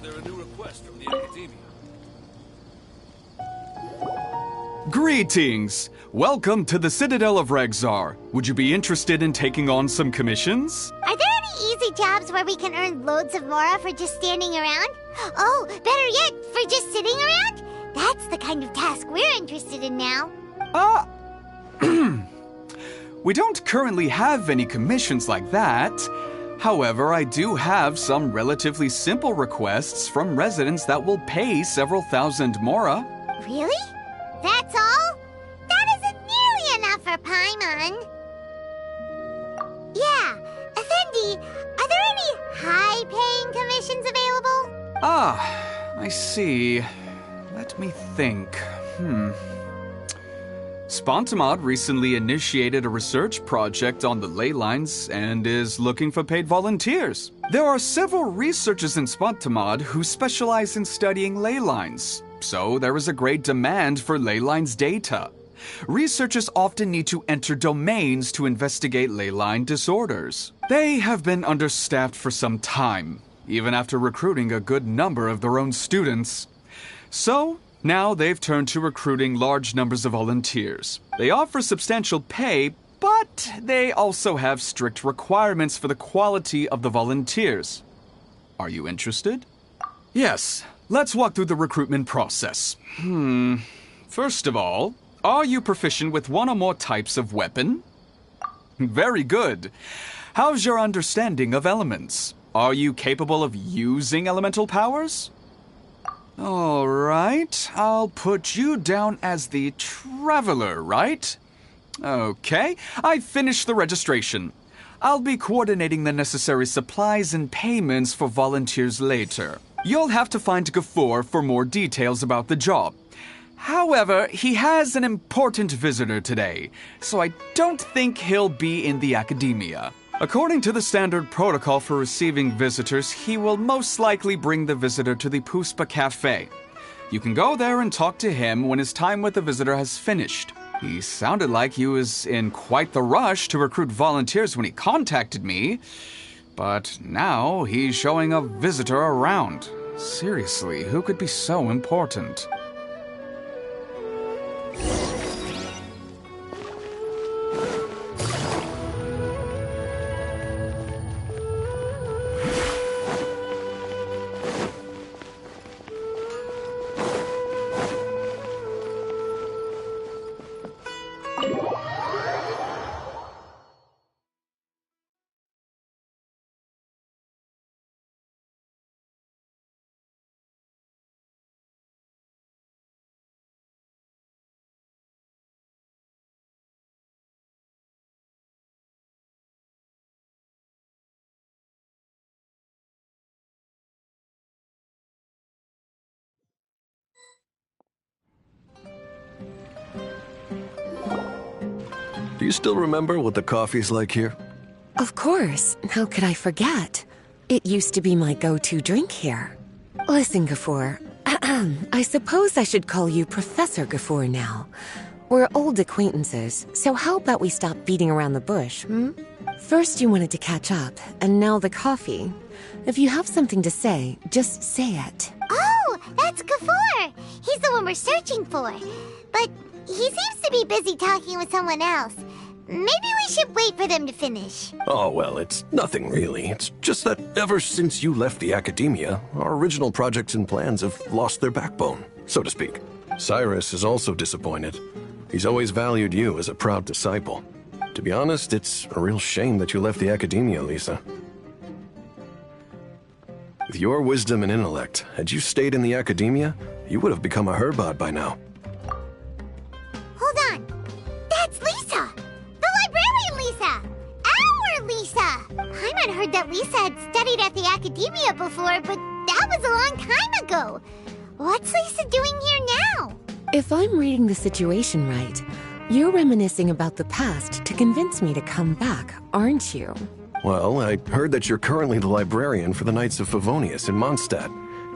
there a new request from the Academia? Greetings! Welcome to the Citadel of Regzar. Would you be interested in taking on some commissions? Are there any easy jobs where we can earn loads of Mora for just standing around? Oh, better yet, for just sitting around? That's the kind of task we're interested in now. We don't currently have any commissions like that. However, I do have some relatively simple requests from residents that will pay several thousand Mora. Really? That's all? That isn't nearly enough for Paimon. Yeah, Effendi, are there any high-paying commissions available? I see. Let me think. Spontamod recently initiated a research project on the ley lines and is looking for paid volunteers. There are several researchers in Spontamod who specialize in studying ley lines, so there is a great demand for ley lines data. Researchers often need to enter domains to investigate ley line disorders. They have been understaffed for some time, even after recruiting a good number of their own students. So, now they've turned to recruiting large numbers of volunteers. They offer substantial pay, but they also have strict requirements for the quality of the volunteers. Are you interested? Yes, let's walk through the recruitment process. First of all, are you proficient with one or more types of weapon? Very good. How's your understanding of elements? Are you capable of using elemental powers? All right, I'll put you down as the Traveler, right? Okay, I finished the registration. I'll be coordinating the necessary supplies and payments for volunteers later. You'll have to find Gafoor for more details about the job. However, he has an important visitor today, so I don't think he'll be in the Academia. According to the standard protocol for receiving visitors, he will most likely bring the visitor to the Puspa Cafe. You can go there and talk to him when his time with the visitor has finished. He sounded like he was in quite the rush to recruit volunteers when he contacted me, but now he's showing a visitor around. Seriously, who could be so important? Do you still remember what the coffee's like here? Of course. How could I forget? It used to be my go-to drink here. Listen, Gafoor. I suppose I should call you Professor Gafoor now. We're old acquaintances, so how about we stop beating around the bush, First you wanted to catch up, and now the coffee. If you have something to say, just say it. Oh, that's Gafoor. He's the one we're searching for. But he seems to be busy talking with someone else. Maybe we should wait for them to finish. Oh, well, it's nothing really. It's just that ever since you left the Academia, our original projects and plans have lost their backbone, so to speak. Cyrus is also disappointed. He's always valued you as a proud disciple. To be honest, it's a real shame that you left the Academia, Lisa. With your wisdom and intellect, had you stayed in the Academia, you would have become a Herbad by now. Hold on. That's Lisa! The librarian Lisa! Our Lisa! Paimon heard that Lisa had studied at the Academia before, but that was a long time ago. What's Lisa doing here now? If I'm reading the situation right, you're reminiscing about the past to convince me to come back, aren't you? Well, I heard that you're currently the librarian for the Knights of Favonius in Mondstadt.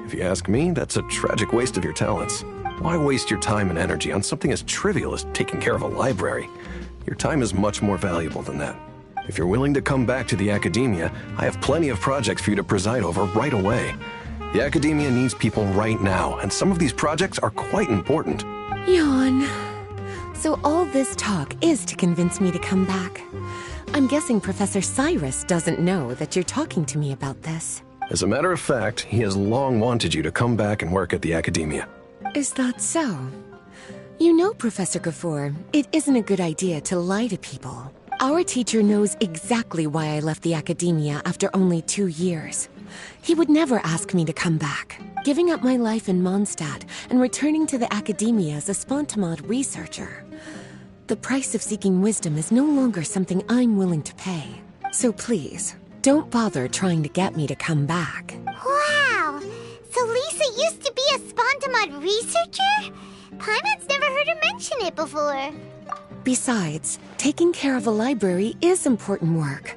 If you ask me, that's a tragic waste of your talents. Why waste your time and energy on something as trivial as taking care of a library? Your time is much more valuable than that. If you're willing to come back to the Academia, I have plenty of projects for you to preside over right away. The Academia needs people right now, and some of these projects are quite important. Yawn. So all this talk is to convince me to come back. I'm guessing Professor Cyrus doesn't know that you're talking to me about this. As a matter of fact, he has long wanted you to come back and work at the Academia. Is that so? You know, Professor Gafoor, it isn't a good idea to lie to people. Our teacher knows exactly why I left the Academia after only 2 years. He would never ask me to come back. Giving up my life in Mondstadt and returning to the Academia as a Spontamod researcher. The price of seeking wisdom is no longer something I'm willing to pay. So please, don't bother trying to get me to come back. Wow! So Lisa used to be a Spontamod researcher? Paimon's never heard her mention it before. Besides, taking care of a library is important work.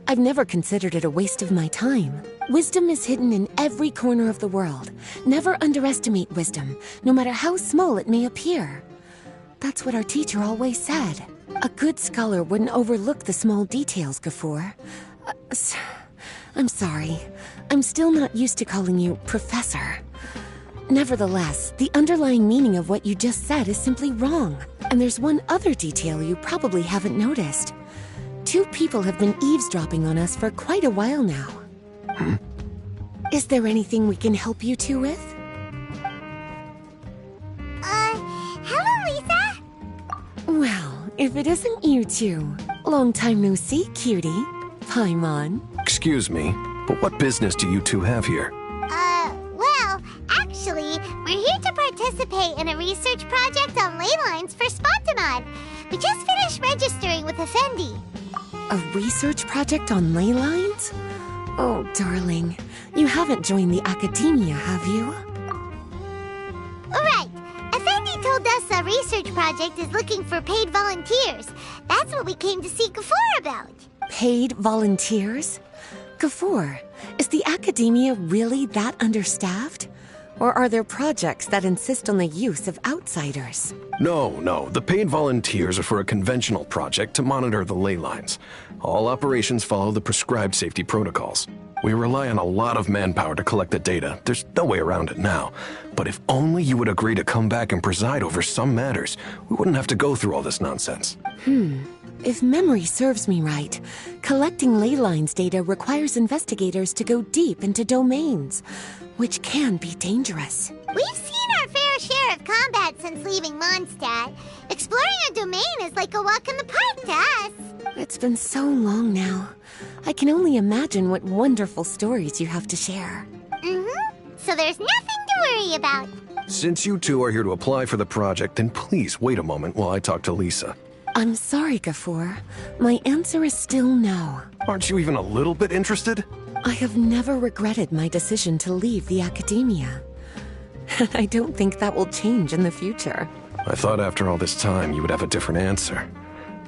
I've never considered it a waste of my time. Wisdom is hidden in every corner of the world. Never underestimate wisdom, no matter how small it may appear. That's what our teacher always said. A good scholar wouldn't overlook the small details, Gafoor. I'm sorry. I'm still not used to calling you Professor. Nevertheless, the underlying meaning of what you just said is simply wrong. And there's one other detail you probably haven't noticed. 2 people have been eavesdropping on us for quite a while now. Is there anything we can help you two with? Hello, Lisa? Well, if it isn't you two. Long time no see, cutie. Paimon. Excuse me, but what business do you two have here? Well, actually, we're here to participate in a research project on ley lines for Spontamod. We just finished registering with Effendi. A research project on ley lines? Oh, darling. You haven't joined the Academia, have you? Right. Effendi told us a research project is looking for paid volunteers. That's what we came to see Gafoor about. Paid volunteers? Gafoor, is the Academia really that understaffed? Or are there projects that insist on the use of outsiders? No. The paid volunteers are for a conventional project to monitor the ley lines. All operations follow the prescribed safety protocols. We rely on a lot of manpower to collect the data. There's no way around it now. But if only you would agree to come back and preside over some matters, we wouldn't have to go through all this nonsense. If memory serves me right, collecting ley lines data requires investigators to go deep into domains, which can be dangerous. We've seen our fair share of combat since leaving Mondstadt. Exploring a domain is like a walk in the park to us. It's been so long now. I can only imagine what wonderful stories you have to share. So there's nothing to worry about. Since you two are here to apply for the project, then please wait a moment while I talk to Lisa. I'm sorry, Gafoor. My answer is still no. Aren't you even a little bit interested? I have never regretted my decision to leave the Academia. I don't think that will change in the future. I thought after all this time you would have a different answer.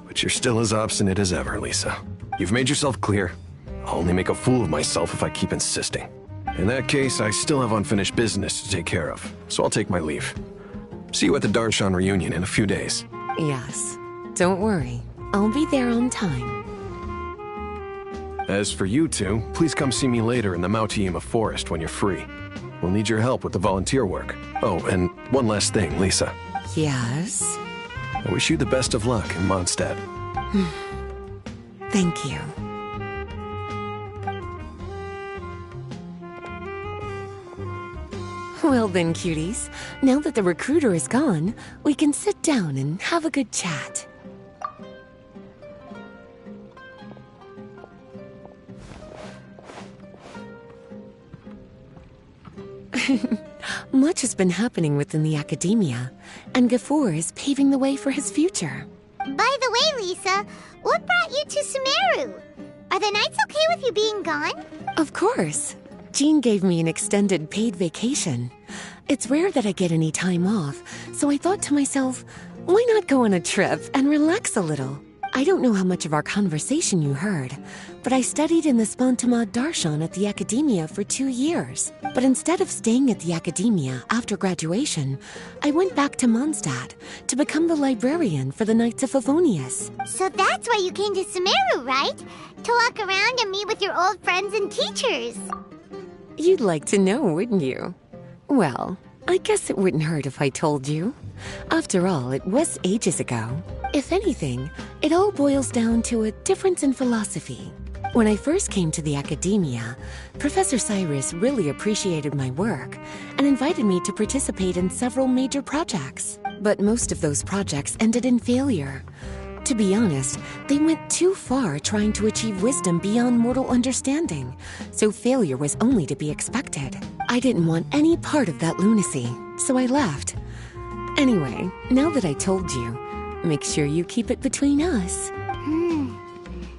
But you're still as obstinate as ever, Lisa. You've made yourself clear. I'll only make a fool of myself if I keep insisting. In that case, I still have unfinished business to take care of, so I'll take my leave. See you at the Darshan reunion in a few days. Yes. Don't worry. I'll be there on time. As for you two, please come see me later in the Mautiima Forest when you're free. We'll need your help with the volunteer work. Oh, and one last thing, Lisa. Yes? I wish you the best of luck in Mondstadt. Thank you. Well then, cuties. Now that the recruiter is gone, we can sit down and have a good chat. Much has been happening within the Academia, and Gafoor is paving the way for his future. By the way, Lisa, what brought you to Sumeru? Are the Knights okay with you being gone? Of course. Jean gave me an extended paid vacation. It's rare that I get any time off, so I thought to myself, why not go on a trip and relax a little? I don't know how much of our conversation you heard, but I studied in the Spontamod Darshan at the Academia for 2 years. But instead of staying at the Academia after graduation, I went back to Mondstadt to become the librarian for the Knights of Favonius. So that's why you came to Sumeru, right? To walk around and meet with your old friends and teachers. You'd like to know, wouldn't you? Well, I guess it wouldn't hurt if I told you. After all, it was ages ago. If anything, it all boils down to a difference in philosophy. When I first came to the academia, Professor Cyrus really appreciated my work and invited me to participate in several major projects. But most of those projects ended in failure. To be honest, they went too far trying to achieve wisdom beyond mortal understanding, so failure was only to be expected. I didn't want any part of that lunacy, so I left. Anyway, now that I told you, make sure you keep it between us.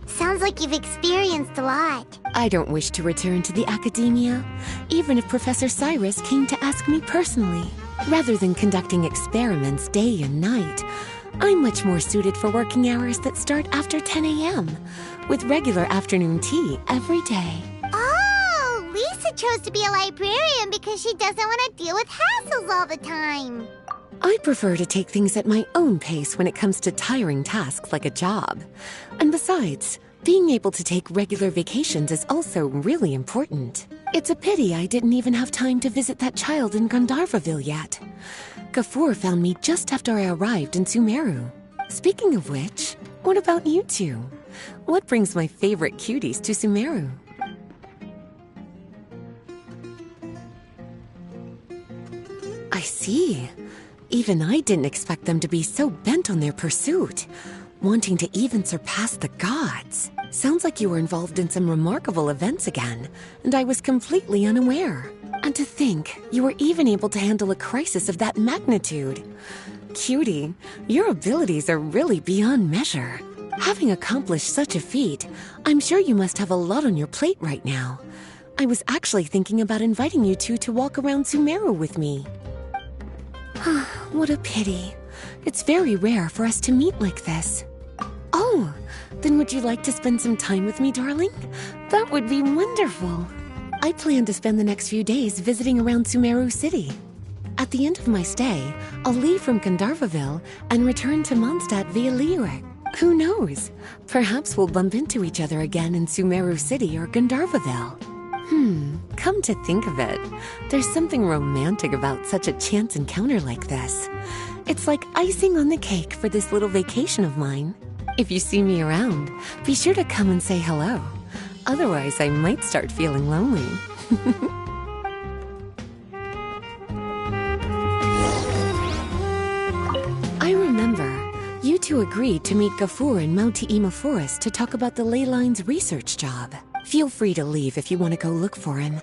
Sounds like you've experienced a lot. I don't wish to return to the academia, even if Professor Cyrus came to ask me personally. Rather than conducting experiments day and night, I'm much more suited for working hours that start after 10 a.m., with regular afternoon tea every day. Oh, Lisa chose to be a librarian because she doesn't want to deal with hassles all the time. I prefer to take things at my own pace when it comes to tiring tasks like a job. And besides, being able to take regular vacations is also really important. It's a pity I didn't even have time to visit that child in Gandharvaville yet. Gafur found me just after I arrived in Sumeru. Speaking of which, what about you two? What brings my favorite cuties to Sumeru? I see. Even I didn't expect them to be so bent on their pursuit, wanting to even surpass the gods. Sounds like you were involved in some remarkable events again, and I was completely unaware. And to think, you were even able to handle a crisis of that magnitude. Cutie, your abilities are really beyond measure. Having accomplished such a feat, I'm sure you must have a lot on your plate right now. I was actually thinking about inviting you two to walk around Sumeru with me. What a pity. It's very rare for us to meet like this. Oh, then would you like to spend some time with me, darling? That would be wonderful. I plan to spend the next few days visiting around Sumeru City. At the end of my stay, I'll leave from Gandharvaville and return to Mondstadt via Liyue. Who knows? Perhaps we'll bump into each other again in Sumeru City or Gandharvaville. Come to think of it, there's something romantic about such a chance encounter like this. It's like icing on the cake for this little vacation of mine. If you see me around, be sure to come and say hello. Otherwise, I might start feeling lonely. I remember, you two agreed to meet Gafur in Mount Te'ima Forest to talk about the ley lines research job. Feel free to leave if you want to go look for him.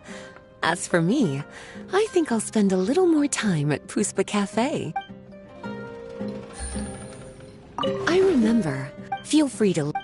As for me, I think I'll spend a little more time at Puspa Cafe. I remember, feel free to...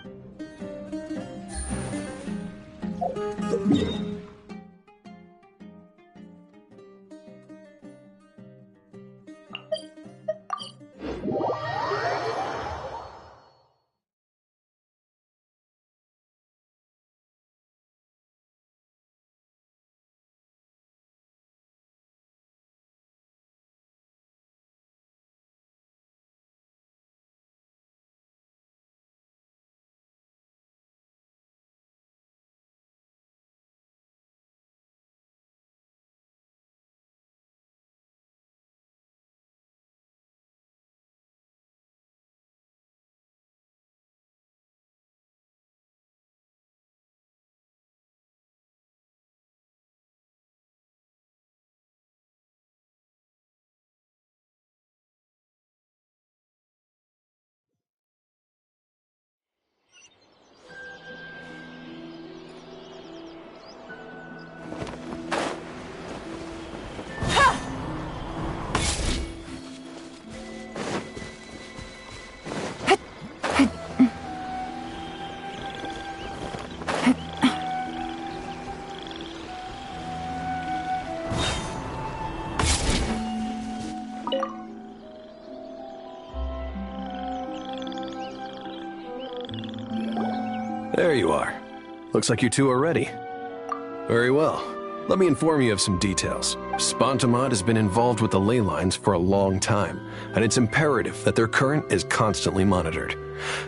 There you are. Looks like you two are ready. Very well. Let me inform you of some details. Spantamod has been involved with the ley lines for a long time, and it's imperative that their current is constantly monitored.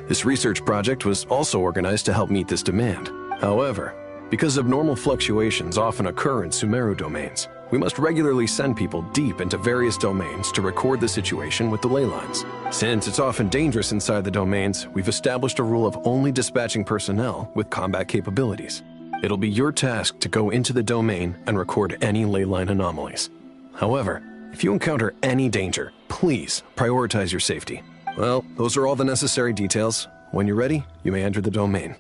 This research project was also organized to help meet this demand. However, Because abnormal fluctuations often occur in Sumeru domains, we must regularly send people deep into various domains to record the situation with the ley lines. Since it's often dangerous inside the domains, we've established a rule of only dispatching personnel with combat capabilities. It'll be your task to go into the domain and record any ley line anomalies. However, if you encounter any danger, please prioritize your safety. Well, those are all the necessary details. When you're ready, you may enter the domain.